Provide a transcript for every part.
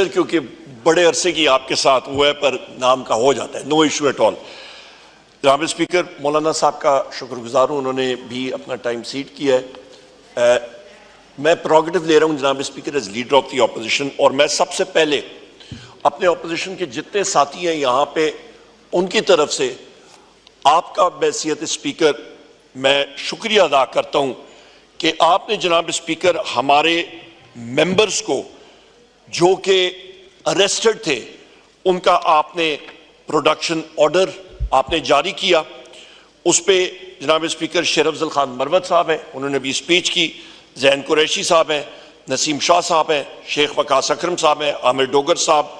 क्योंकि बड़े अरसे की आपके साथ हुआ है पर नाम का हो जाता है, नो इशू एट ऑल। जनाब स्पीकर, मौलाना साहब का शुक्रगुजार हूँ, उन्होंने भी अपना टाइम सीट किया है। मैं प्रोगेटिव ले रहा हूँ जनाब speaker as leader of the opposition, और मैं सबसे पहले अपने ऑपोजिशन के जितने साथी हैं यहाँ पे उनकी तरफ से आपका बैसियत स्पीकर मैं शुक्रिया अदा करता हूँ कि आपने जनाब स्पीकर हमारे मेंबर्स को जो कि अरेस्टेड थे उनका आपने प्रोडक्शन ऑर्डर आपने जारी किया। उस पर जनाब स्पीकर शेर अफजल खान मरवत साहब हैं, उन्होंने भी स्पीच की, जैन कुरैशी साहब हैं, नसीम शाह साहब हैं, शेख वकास अकरम साहब हैं, आमिर डोगर साहब,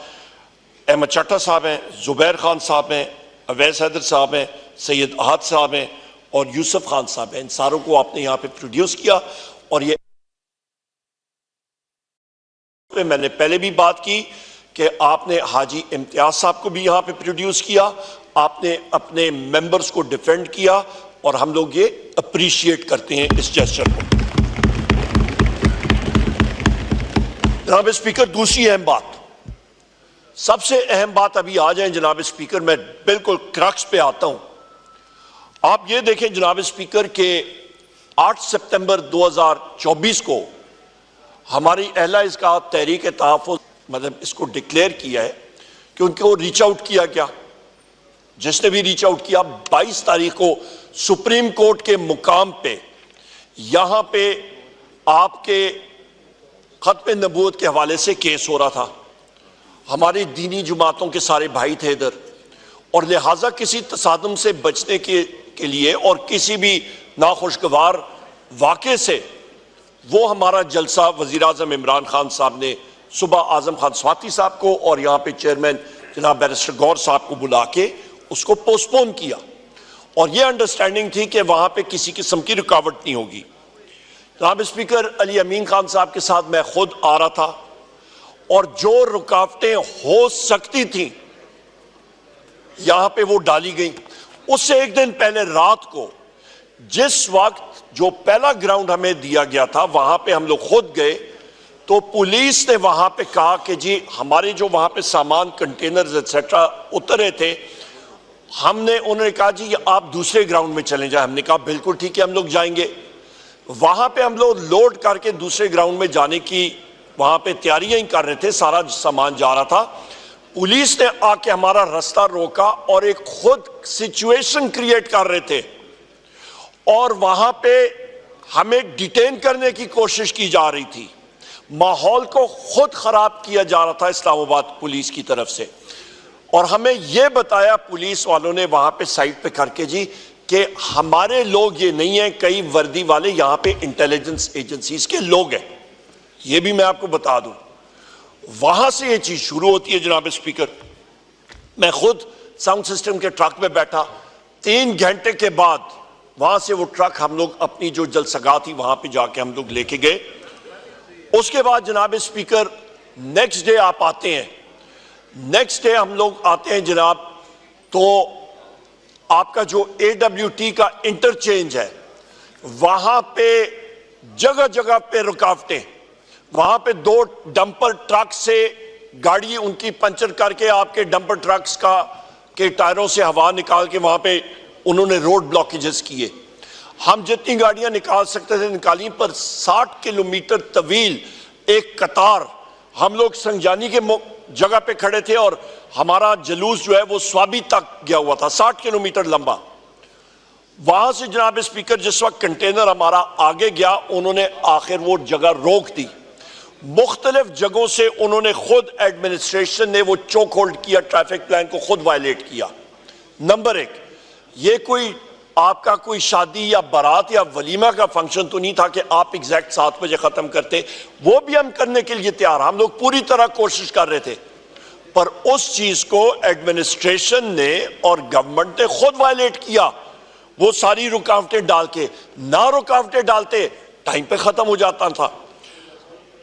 अहमद चट्टा साहब हैं, जुबैर खान साहब हैं, अवैस हैदर साहब हैं, सैयद अहद साहब हैं और यूसुफ खान साहब हैं। इन सारों को आपने यहाँ पे प्रोड्यूस किया। और ये मैंने पहले भी बात की कि आपने हाजी इम्तियाज साहब को भी यहाँ पे प्रोड्यूस किया, आपने अपने मेंबर्स को डिफेंड किया और हम लोग ये अप्रिशिएट करते हैं इस जेस्चर को। जनाब स्पीकर, दूसरी अहम बात, सबसे अहम बात अभी आ जाए जनाब स्पीकर, मैं बिल्कुल क्रक्स पे आता हूं। आप ये देखें जनाब स्पीकर के 8 सितंबर 2024 को हमारी अहला इसका तहरीक तहफ़्फ़ुज़ मतलब इसको डिक्लेयर किया है कि उनको रीच आउट किया गया। जिसने भी रीच आउट किया 22 तारीख को सुप्रीम कोर्ट के मुकाम पे यहां पे आपके खत्म नबूवत के हवाले से केस हो रहा था। हमारी दीनी जुमातों के सारे भाई थे इधर, और लिहाजा किसी तसादुम से बचने के लिए और किसी भी नाखुशगवार वाक़े से वो हमारा जलसा वज़ीर आज़म इमरान खान साहब ने सुबह आज़म खान स्वाति साहब को और यहाँ पे चेयरमैन जनाब बैरिस्टर गौर साहब को बुला के उसको पोस्टपोन किया, और ये अंडरस्टैंडिंग थी कि वहाँ पे किसी किस्म की रुकावट नहीं होगी। जनाब स्पीकर, अली अमीन खान साहब के साथ मैं खुद आ रहा था और जो रुकावटें हो सकती थी यहां पे वो डाली गई। उससे एक दिन पहले रात को जिस वक्त जो पहला ग्राउंड हमें दिया गया था वहां पे हम लोग खुद गए, तो पुलिस ने वहां पे कहा कि जी हमारे जो वहां पे सामान कंटेनर्स एक्सेट्रा उतरे थे, उन्होंने कहा जी आप दूसरे ग्राउंड में चले जाए। हमने कहा बिल्कुल ठीक है, हम लोग जाएंगे। वहां पे हम लोग लोड करके दूसरे ग्राउंड में जाने की वहां पे तैयारियां ही कर रहे थे, सारा सामान जा रहा था। पुलिस ने आके हमारा रास्ता रोका और एक खुद सिचुएशन क्रिएट कर रहे थे और वहां पे हमें डिटेन करने की कोशिश की जा रही थी। माहौल को खुद खराब किया जा रहा था इस्लामाबाद पुलिस की तरफ से, और हमें यह बताया पुलिस वालों ने वहां पे साइड पे करके जी कि हमारे लोग ये नहीं है, कई वर्दी वाले यहाँ पे इंटेलिजेंस एजेंसीज के लोग हैं। ये भी मैं आपको बता दूं, वहां से ये चीज शुरू होती है। जनाब स्पीकर, मैं खुद साउंड सिस्टम के ट्रक में बैठा, 3 घंटे के बाद वहां से वो ट्रक हम लोग अपनी जो जलसगाह थी वहां पे जाके हम लोग लेके गए। उसके बाद जनाब स्पीकर नेक्स्ट डे आप आते हैं, नेक्स्ट डे हम लोग आते हैं जनाब, तो आपका जो AWT का इंटरचेंज है वहां पे जगह जगह पे रुकावटें, वहां पे 2 डंपर ट्रक से गाड़ी उनकी पंचर करके आपके डंपर ट्रक्स के टायरों से हवा निकाल के वहां पे उन्होंने रोड ब्लॉकेजेस किए। हम जितनी गाड़ियां निकाल सकते थे निकाली, पर 60 किलोमीटर तवील एक कतार हम लोग संजानी के जगह पे खड़े थे और हमारा जुलूस जो है वो स्वाबी तक गया हुआ था, 60 किलोमीटर लंबा। वहां से जनाब स्पीकर जिस वक्त कंटेनर हमारा आगे गया, उन्होंने आखिर वो जगह रोक दी। मुख्तलिफ जगहों से उन्होंने खुद एडमिनिस्ट्रेशन ने वो चोक होल्ड किया, ट्रैफिक प्लान को खुद वायलेट किया। नंबर 1, ये कोई आपका कोई शादी या बारात या वलीमा का फंक्शन तो नहीं था कि आप एग्जैक्ट 7 बजे खत्म करते, वो भी हम करने के लिए तैयार, हम लोग पूरी तरह कोशिश कर रहे थे, पर उस चीज को एडमिनिस्ट्रेशन ने और गवर्नमेंट ने खुद वायलेट किया। वो सारी रुकावटें डाल के, ना रुकावटें डालते टाइम पे खत्म हो जाता था।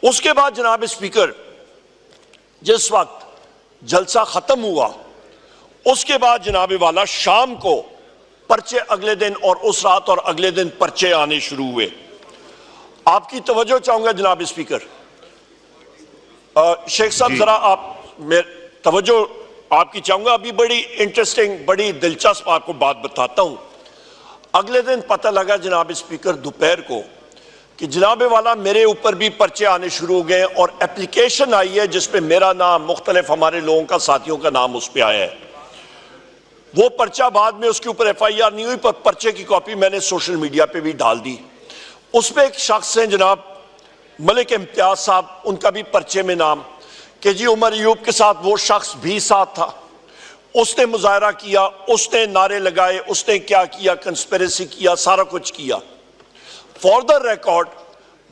उसके बाद जनाब स्पीकर जिस वक्त जलसा खत्म हुआ उसके बाद जनाब वाला शाम को पर्चे अगले दिन और उस रात और अगले दिन पर्चे आने शुरू हुए। आपकी तवज्जो चाहूंगा जनाब स्पीकर, शेख साहब जरा आप तवज्जो आपकी चाहूंगा। अभी बड़ी इंटरेस्टिंग, बड़ी दिलचस्प आपको बात बताता हूं। अगले दिन पता लगा जनाब स्पीकर दोपहर को कि जनाब वाला मेरे ऊपर भी पर्चे आने शुरू हो गए और एप्लीकेशन आई है जिसपे मेरा नाम, मुख्तलिफ हमारे लोगों का, साथियों का नाम उस पर आया है। वो पर्चा बाद में उसके ऊपर FIR नहीं हुई, पर पर्चे की कॉपी मैंने सोशल मीडिया पे भी डाल दी। उसमें एक शख्स है जनाब मलिक इम्तियाज साहब, उनका भी पर्चे में नाम कि जी उमर अयूब के साथ वो शख्स भी साथ था, उसने मुजाहरा किया, उसने नारे लगाए, उसने क्या किया, कंस्पिरेसी किया, सारा कुछ किया। For the record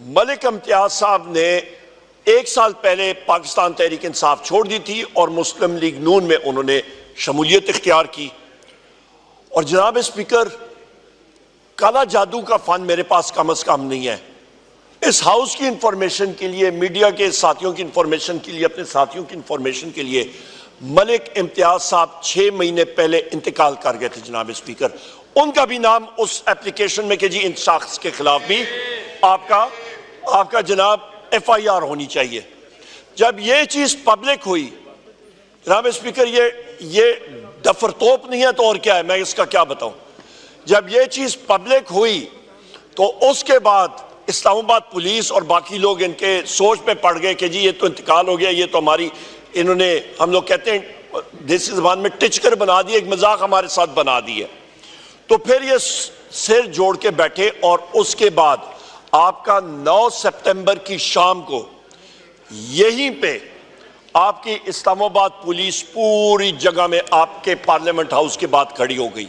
Malik Imtiaz साहब ने 1 साल पहले पाकिस्तान तहरीक इंसाफ छोड़ दी थी और मुस्लिम लीग नून में उन्होंने शमूलियत इख्तियार की। और जनाब स्पीकर, काला जादू का फन मेरे पास कम अज कम नहीं है। इस हाउस की इंफॉर्मेशन के लिए, मीडिया के साथियों की इंफॉर्मेशन के लिए, अपने साथियों की इंफॉर्मेशन के लिए, मलिक इम्तियाज साहब 6 महीने पहले इंतकाल कर गए थे जनाब स्पीकर। उनका भी नाम उस एप्लीकेशन में कि जी इन शख्स के खिलाफ भी आपका जनाब FIR होनी चाहिए। जब ये चीज पब्लिक हुई जनाब स्पीकर, ये दफरतोप नहीं है तो और क्या है, मैं इसका क्या बताऊं। जब ये चीज पब्लिक हुई तो उसके बाद इस्लामाबाद पुलिस और बाकी लोग इनके सोच पे पड़ गए कि जी ये तो इंतकाल हो गया, ये तो हमारी, इन्होंने, हम लोग कहते हैं देसी जबान में, टिचकर बना दिया, एक मजाक हमारे साथ बना दी है। तो फिर ये सिर जोड़ के बैठे और उसके बाद आपका 9 सितंबर की शाम को यहीं पे आपकी इस्लामाबाद पुलिस पूरी जगह में आपके पार्लियामेंट हाउस के बाद खड़ी हो गई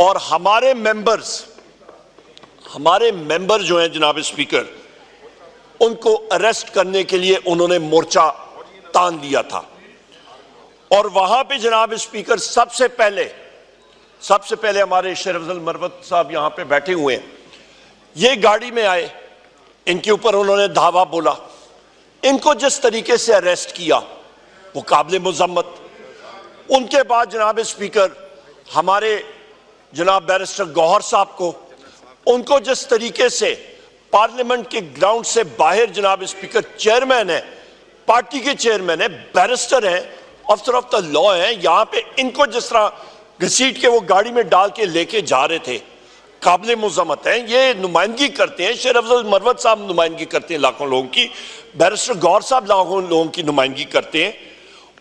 और हमारे मेंबर जो हैं जनाब स्पीकर, उनको अरेस्ट करने के लिए उन्होंने मोर्चा तान दिया था। और वहां पे जनाब स्पीकर सबसे पहले हमारे शरफजल मरवत साहब यहां पे बैठे हुए हैं, ये गाड़ी में आए, इनके ऊपर उन्होंने धावा बोला, इनको जिस तरीके से अरेस्ट किया वो काबिल मुज़म्मत। उनके बाद जनाब स्पीकर हमारे जनाब बैरिस्टर गौहर साहब को, उनको जिस तरीके से पार्लियामेंट के ग्राउंड से बाहर जनाब स्पीकर चेयरमैन है, पार्टी के चेयरमैन है, बैरिस्टर है, ऑफिसर ऑफ द लॉ है, यहां पे इनको जिस तरह घसीट के वो गाड़ी में डाल के लेके जा रहे थे, काबिल मुज़म्मत हैं। ये नुमाइंदगी करते हैं, शरफजल मरवत साहब नुमाइंदगी करते हैं लाखों लोगों की, बैरिस्टर गौहर साहब लाखों लोगों की नुमाइंदगी करते हैं।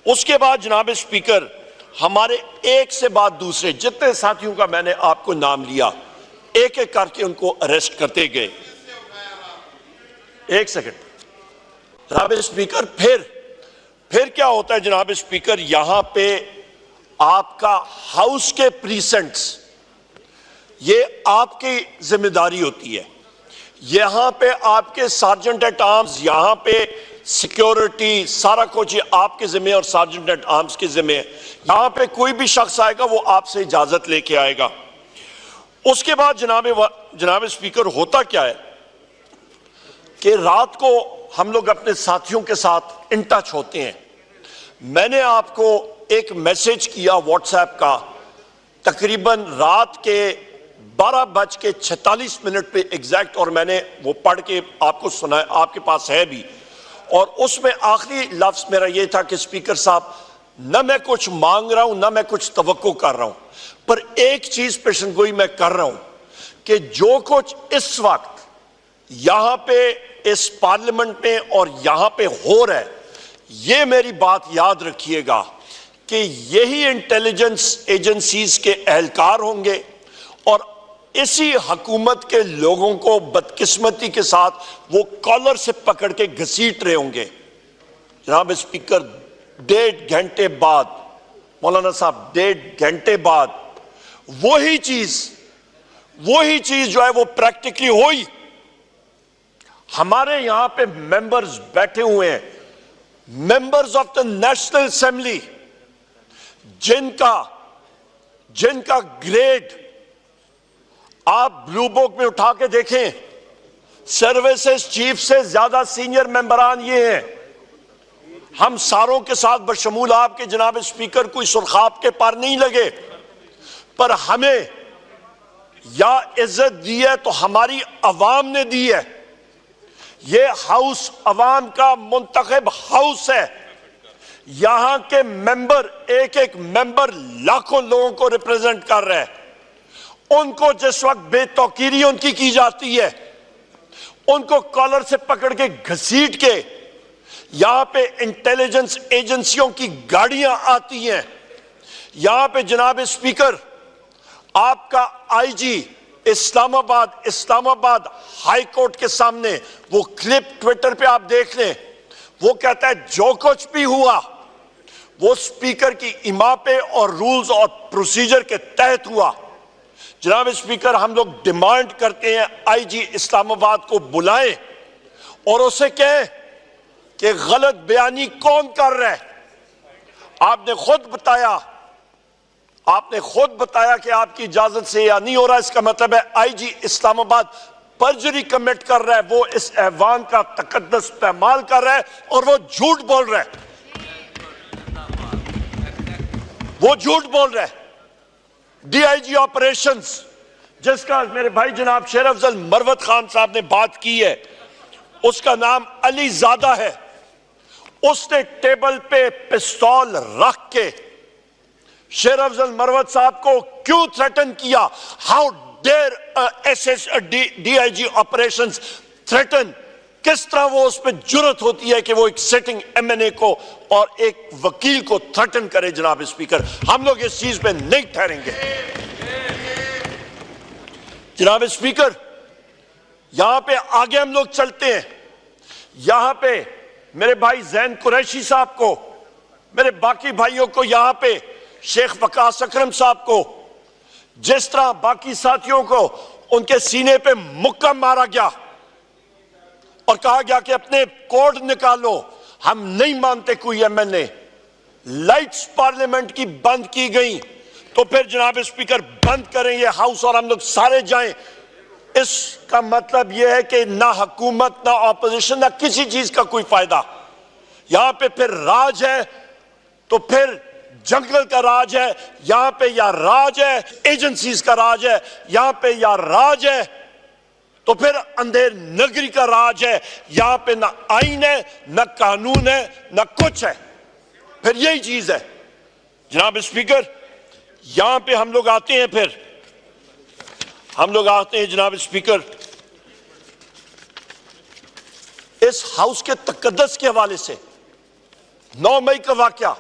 उसके बाद जनाब स्पीकर हमारे एक से बाद दूसरे जितने साथियों का मैंने आपको नाम लिया, एक एक करके उनको अरेस्ट करते गए। एक सेकंड जनाब स्पीकर, फिर क्या होता है जनाब स्पीकर, यहां पे आपका हाउस के प्रीसेंट्स, ये आपकी जिम्मेदारी होती है। यहां पे आपके सार्जेंट एट आर्म्स, यहां पे सिक्योरिटी, सारा कुछ ये आपके जिम्मे और सार्जेंट एट आर्म्स के जिम्मे है। यहां पे कोई भी शख्स आएगा वो आपसे इजाजत लेके आएगा। उसके बाद जनाब स्पीकर होता क्या है कि रात को हम लोग अपने साथियों के साथ इन टच होते हैं। मैंने आपको एक मैसेज किया व्हाट्सएप का तकरीबन रात के 12:46 पे एग्जैक्ट, और मैंने वो पढ़ के आपको सुनाया, आपके पास है भी। और उसमें आखिरी लफ्ज मेरा ये था कि स्पीकर साहब, न मैं कुछ मांग रहा हूं, न मैं कुछ तवक्को कर रहा हूं, पर एक चीज पेशनगोई मैं कर रहा हूं कि जो कुछ इस वक्त यहां पे इस पार्लियामेंट में और यहां पे हो रहा है, ये मेरी बात याद रखिएगा कि यही इंटेलिजेंस एजेंसीज के एहलकार होंगे और इसी हकूमत के लोगों को बदकिस्मती के साथ वो कॉलर से पकड़ के घसीट रहे होंगे। जनाब स्पीकर, 1.5 घंटे बाद, मौलाना साहब, 1.5 घंटे बाद वही चीज जो है वो प्रैक्टिकली हुई। हमारे यहां पे मेंबर्स बैठे हुए हैं, members of the national assembly, जिनका ग्रेड आप ब्लू बुक में उठा के देखें, सर्विसेज चीफ से ज्यादा सीनियर मेंबरान ये हैं। हम सारों के साथ बशमूल आपके जनाब स्पीकर कोई सुरखाब के पार नहीं लगे, पर हमें या इज्जत दी है तो हमारी अवाम ने दी है, ये हाउस अवाम का मुंतखब हाउस है। यहां के मेंबर, एक एक मेंबर लाखों लोगों को रिप्रेजेंट कर रहे हैं। उनको जिस वक्त बेतौकीरी उनकी की जाती है, उनको कॉलर से पकड़ के घसीट के यहां पे इंटेलिजेंस एजेंसियों की गाड़ियां आती हैं। यहां पे जनाब स्पीकर, आपका आईजी इस्लामाबाद हाई कोर्ट के सामने वो क्लिप ट्विटर पे आप देख लें, वो कहता है जो कुछ भी हुआ वो स्पीकर की इमा पे और रूल्स और प्रोसीजर के तहत हुआ। जनाब स्पीकर, हम लोग डिमांड करते हैं आईजी इस्लामाबाद को बुलाएं और उसे कहें कि गलत बयानी कौन कर रहा है। आपने खुद बताया कि आपकी इजाजत से या नहीं हो रहा। इसका मतलब है आईजी इस्लामाबाद परजरी कमिट कर रहा है, वो इस ऐवान का तकद्दस पैमाल कर रहा है और वो झूठ बोल रहा है। डीआईजी ऑपरेशंस, जिसका मेरे भाई जनाब शेर अफजल मरवत खान साहब ने बात की है, उसका नाम अली ज़ादा है। उसने टेबल पे पिस्तौल रख के शेर अफजल मरवत साहब को क्यों थ्रेटन किया? How dare DIG operations threaten? किस तरह वो उस पर जुर्रत होती है कि वो एक सिटिंग एमएनए को और एक वकील को थ्रेटन करे? जनाब स्पीकर, हम लोग इस चीज पे नहीं ठहरेंगे। जनाब स्पीकर, यहां पे आगे हम लोग चलते हैं। यहां पे मेरे भाई जैन कुरैशी साहब को, मेरे बाकी भाइयों को, यहां पे शेख वकास अकरम साहब को, जिस तरह बाकी साथियों को उनके सीने पे मुक्का मारा गया और कहा गया कि अपने कोड निकालो, हम नहीं मानते कोई एमएनए। लाइट्स पार्लियामेंट की बंद की गई, तो फिर जनाब स्पीकर बंद करें ये हाउस और हम लोग सारे जाएं। इसका मतलब यह है कि ना हुकूमत, ना ऑपोजिशन, ना किसी चीज का कोई फायदा। यहां पे फिर राज है तो फिर जंगल का राज है, यहां पे या राज है एजेंसीज का राज है, यहां पे या राज है तो फिर अंधेर नगरी का राज है। यहां पे ना आईन है, ना कानून है, ना कुछ है। फिर यही चीज है। जनाब स्पीकर, यहां पे हम लोग आते हैं जनाब स्पीकर, इस हाउस के तकद्दस के हवाले से 9 मई का वाकया,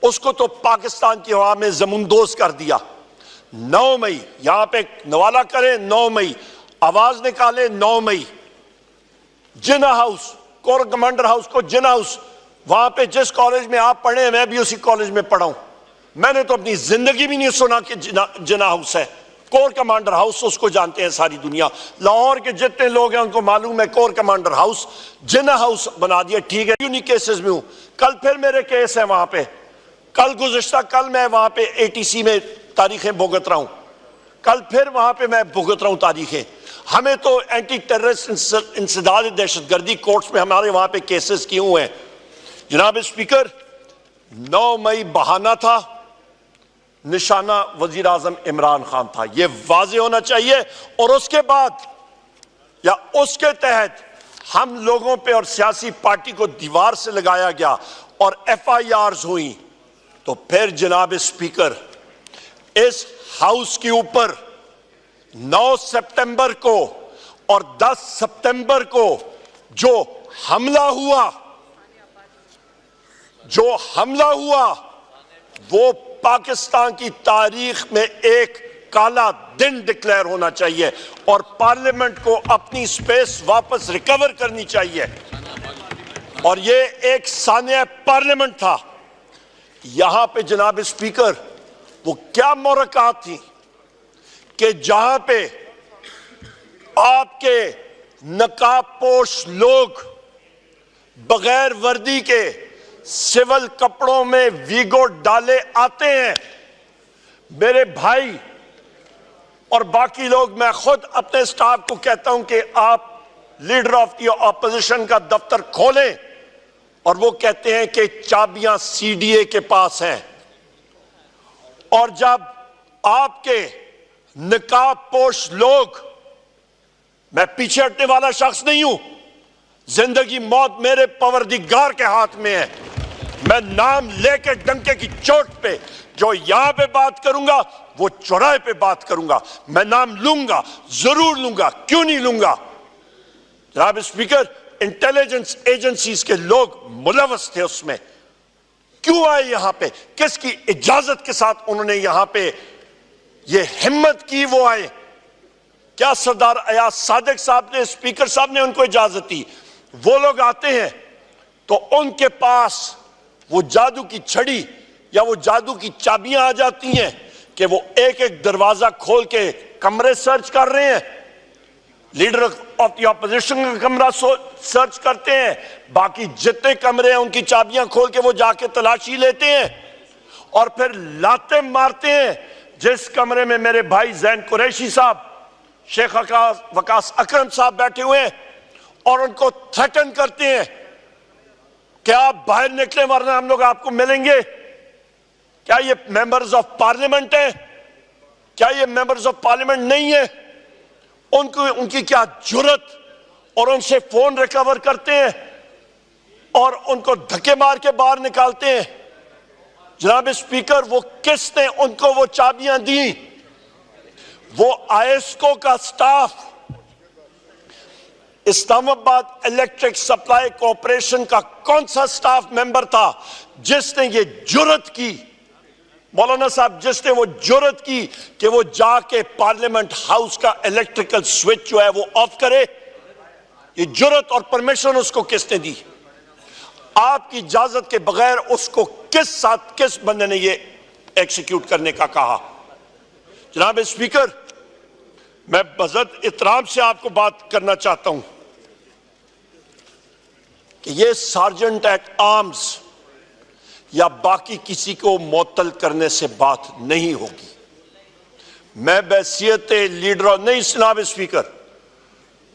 उसको तो पाकिस्तान की हवा में जमींदोज कर दिया। 9 मई यहां पे नवाला करें, 9 मई आवाज निकाले, 9 मई जिना हाउस, कोर कमांडर हाउस को जिना हाउस, वहां पे जिस कॉलेज में आप पढ़े, मैं भी उसी कॉलेज में पढ़ा हूं। मैंने तो अपनी जिंदगी भी नहीं सुना कि जिना हाउस है। कोर कमांडर हाउस उसको जानते हैं सारी दुनिया। लाहौर के जितने लोग हैं उनको मालूम है कोर कमांडर हाउस, जिना हाउस बना दिया। ठीक है, यूनिक केसेस में हूं। कल फिर मेरे केस है वहां पे। कल मैं वहां पे एटीसी में तारीखें भुगत रहा हूं। कल फिर वहां पे मैं भुगत रहा हूं तारीखें। हमें तो एंटी टेररिस्ट इंसदाद दहशतगर्दी कोर्ट्स में हमारे वहां पे केसेस किए हुए हैं। जनाब स्पीकर, 9 मई बहाना था, निशाना वजीर आजम इमरान खान था, यह वाजे होना चाहिए। और उसके बाद या उसके तहत हम लोगों पे और सियासी पार्टी को दीवार से लगाया गया और FIRs हुई। तो फिर जनाब स्पीकर, इस हाउस के ऊपर 9 सितंबर को और 10 सितंबर को जो हमला हुआ वो पाकिस्तान की तारीख में एक काला दिन डिक्लेयर होना चाहिए और पार्लियामेंट को अपनी स्पेस वापस रिकवर करनी चाहिए। और ये एक सानिया पार्लियामेंट था। यहां पे जनाब स्पीकर, वो क्या मुरक़ात थी कि जहां पे आपके नकाबपोश लोग बगैर वर्दी के सिविल कपड़ों में वीगो डाले आते हैं। मेरे भाई और बाकी लोग, मैं खुद अपने स्टाफ को कहता हूं कि आप लीडर ऑफ द ऑपोजिशन का दफ्तर खोलें, और वो कहते हैं कि चाबियां CDA के पास हैं। और जब आपके नकाबपोश लोग, मैं पीछे हटने वाला शख्स नहीं हूं, जिंदगी मौत मेरे परवरदिगार के हाथ में है। मैं नाम लेके डंके की चोट पे जो यहां पे बात करूंगा वो चौराहे पे बात करूंगा। मैं नाम लूंगा, जरूर लूंगा, क्यों नहीं लूंगा। जनाब स्पीकर, इंटेलिजेंस एजेंसीज के लोग मुलव्वस थे उसमें। क्यों आए यहां पे, किसकी इजाजत के साथ उन्होंने यहां पे ये हिम्मत की वो आए? क्या सरदार अयाज सादिक साहब ने, स्पीकर साहब ने उनको इजाजत दी? वो लोग आते हैं तो उनके पास वो जादू की छड़ी या वो जादू की चाबियां आ जाती हैं कि वो एक एक दरवाजा खोल के कमरे सर्च कर रहे हैं। लीडर ऑफ द ऑपोजिशन का कमरा सर्च करते हैं, बाकी जितने कमरे हैं उनकी चाबियां खोल के वो जाके तलाशी लेते हैं और फिर लाते मारते हैं। जिस कमरे में मेरे भाई जैन कुरैशी साहब, शेख वकास अकरम साहब बैठे हुए हैं और उनको थ्रेटन करते हैं कि आप बाहर निकले वरना हम लोग आपको मिलेंगे। क्या ये मेंबर्स ऑफ पार्लियामेंट है? क्या ये मेंबर्स ऑफ पार्लियामेंट नहीं है? उनकी क्या जुर्रत, और उनसे फोन रिकवर करते हैं और उनको धक्के मार के बाहर निकालते हैं। जनाब स्पीकर, वो किसने उनको वो चाबियां दी? वो आईएसको का staff, Islamabad electric supply corporation का कौन सा स्टाफ मेंबर था जिसने ये जुर्रत की, मौलाना साहब, जिसने वो जुर्रत की कि वो जाके पार्लियामेंट हाउस का इलेक्ट्रिकल स्विच जो है वो ऑफ करे? ये जुर्रत और परमिशन उसको किसने दी? आपकी इजाजत के बगैर उसको किस बंदे ने ये एक्सिक्यूट करने का कहा? जनाब स्पीकर, मैं बजत इतराम से आपको बात करना चाहता हूं कि ये सार्जेंट एट आर्म्स या बाकी किसी को मुअत्तल करने से बात नहीं होगी। मैं बैसियत लीडर नहीं, जनाब स्पीकर,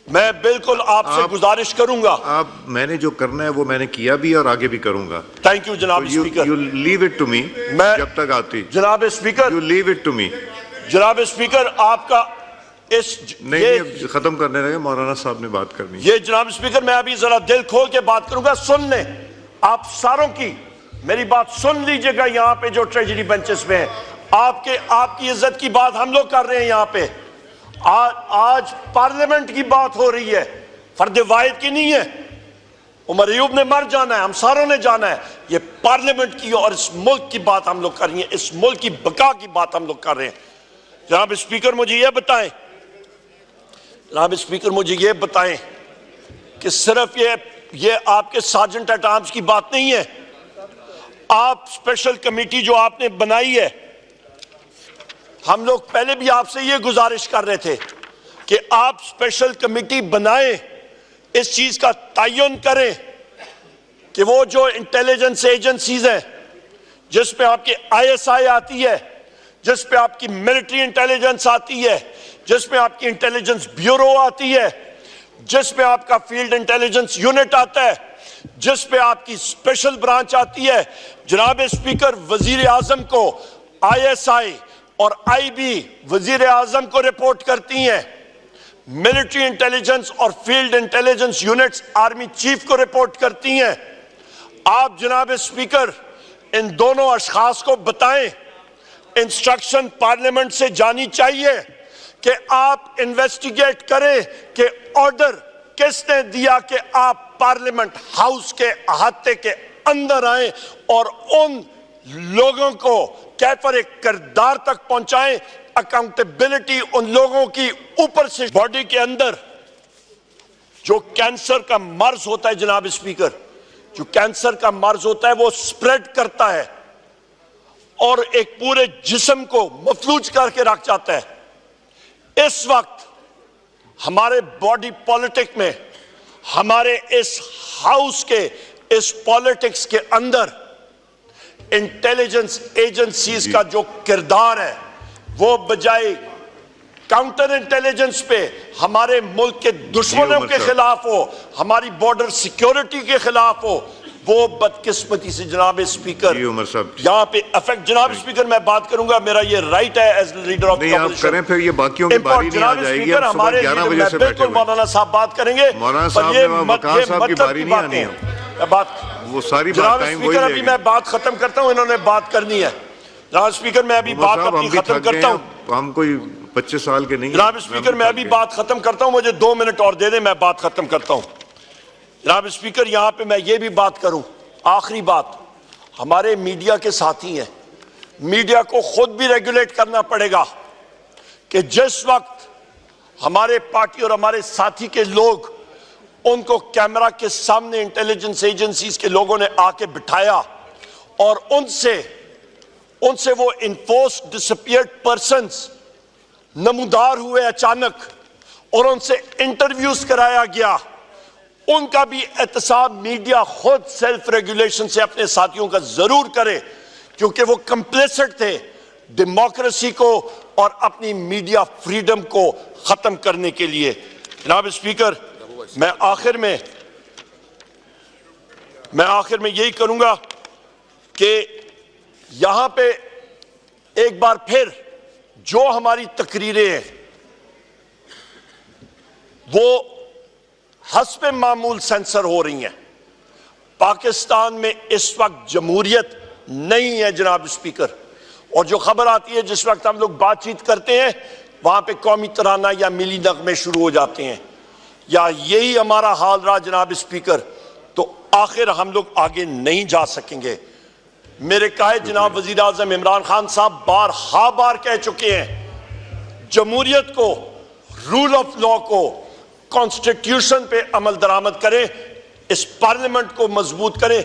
मैं बिल्कुल आपसे गुजारिश करूंगा। मैंने जो करना है वो मैंने किया भी और आगे भी करूंगा। थैंक यू जनाब speaker. You leave it to me. मैं जब तक आती जनाब speaker, you leave it to me. जनाब स्पीकर, आपका नहीं, खत्म करने लगे, मौलाना साहब ने बात करनी। ये जनाब स्पीकर, मैं अभी जरा दिल खोल के बात करूंगा, सुन लें आप सारों की, मेरी बात सुन लीजिएगा। यहां पे जो ट्रेजरी बेंचेस पे हैं, आपकी इज्जत की बात हम लोग कर रहे हैं। यहां पे आज पार्लियामेंट की बात हो रही है, फर्द वाहिद की नहीं है। उमर अयूब ने मर जाना है, हम सारों ने जाना है। ये पार्लियामेंट की और इस मुल्क की बात हम लोग कर रहे हैं, इस मुल्क की बका की बात हम लोग कर रहे हैं। जनाब स्पीकर, मुझे ये बताएं, जनाब स्पीकर, मुझे ये बताएं कि सिर्फ ये आपके सार्जेंट एट आर्म्स की बात नहीं है। आप स्पेशल कमेटी जो आपने बनाई है, हम लोग पहले भी आपसे ये गुजारिश कर रहे थे कि आप स्पेशल कमेटी बनाएं, इस चीज का तयन करें कि वो जो इंटेलिजेंस एजेंसीज हैं, जिस पे आपकी आईएसआई आती है, जिस पे आपकी मिलिट्री इंटेलिजेंस आती है, जिसमें आपकी इंटेलिजेंस ब्यूरो आती है, जिसमें आपका फील्ड इंटेलिजेंस यूनिट आता है, जिस पे आपकी स्पेशल ब्रांच आती है। जनाब स्पीकर, वजीर आजम को आईएसआई और आईबी वजीर आजम को रिपोर्ट करती हैं, मिलिट्री इंटेलिजेंस और field intelligence units army chief को रिपोर्ट करती हैं। आप जनाब स्पीकर इन दोनों अशखास को बताएं, इंस्ट्रक्शन पार्लियामेंट से जानी चाहिए कि आप इन्वेस्टिगेट करें कि ऑर्डर किसने दिया कि आप पार्लियामेंट हाउस के अहाते के अंदर आए और उन लोगों को कैफर किरदार तक पहुंचाएं। अकाउंटेबिलिटी उन लोगों की ऊपर से बॉडी के अंदर जो कैंसर का मर्ज होता है, जनाब स्पीकर, जो कैंसर का मर्ज होता है वो स्प्रेड करता है और एक पूरे जिस्म को मफलूज करके रख जाता है। इस वक्त हमारे बॉडी पॉलिटिक में, हमारे इस हाउस के इस पॉलिटिक्स के अंदर इंटेलिजेंस एजेंसीज का जो किरदार है वो बजाय काउंटर इंटेलिजेंस पे हमारे मुल्क के दुश्मनों के खिलाफ हो, हमारी बॉर्डर सिक्योरिटी के खिलाफ हो, वो बदकिस्मती से जनाब स्पीकर जी उमर साहब यहाँ पे अफेक्ट, जनाब स्पीकर मैं बात करूंगा, मेरा ये राइट है एज लीडर ऑफ नहीं आप करें, फिर ये बाकियों की बारी नहीं आ जाएगी। हम सुबह 11 बजे से बैठे बिल्कुल हुए। मौलाना साहब बात करेंगे, मौलाना पर साहब ये ने वकार साहब की मतलब बारी नहीं आनी है। मैं बात वो सारी बात जनाब टाइम स्पीकर वही अभी मैं बात खत्म करता हूँ, इन्होंने बात करनी है। जनाब स्पीकर मैं अभी बात अपनी खत्म करता हूँ। हम कोई 25 साल के नहीं। जनाब स्पीकर मैं अभी बात खत्म करता हूँ, मुझे 2 मिनट और दे दें, मैं बात खत्म करता हूँ। जनाब स्पीकर यहाँ पे मैं ये भी बात करूँ, आखिरी बात, हमारे मीडिया के साथी हैं, मीडिया को खुद भी रेगुलेट करना पड़ेगा कि जिस वक्त हमारे पार्टी और हमारे साथी के लोग उनको कैमरा के सामने इंटेलिजेंस एजेंसीज के लोगों ने आके बिठाया और उनसे वो इन्फोर्स डिसअपियर्ड पर्सन्स नमूदार हुए अचानक और उनसे इंटरव्यूज कराया गया, उनका भी एहतसाब मीडिया खुद सेल्फ रेगुलेशन से अपने साथियों का जरूर करे, क्योंकि वो कंप्लेसेंट थे डेमोक्रेसी को और अपनी मीडिया फ्रीडम को खत्म करने के लिए। जनाब स्पीकर मैं आखिर में यही करूंगा कि यहां पे एक बार फिर जो हमारी तकरीरें हैं वो हस्बे मामूल सेंसर हो रही हैं। पाकिस्तान में इस वक्त जमहूरियत नहीं है जनाब स्पीकर, और जो खबर आती है जिस वक्त हम लोग बातचीत करते हैं वहां पे कौमी तराना या मिली नगमे शुरू हो जाते हैं, या यही हमारा हाल रहा जनाब स्पीकर तो आखिर हम लोग आगे नहीं जा सकेंगे। मेरे कायद जनाब वजीर आजम इमरान खान साहब बार कह चुके हैं, जमहूरियत को, रूल ऑफ लॉ को, कॉन्स्टिट्यूशन पे अमल दरामद करें, इस पार्लियामेंट को मजबूत करें।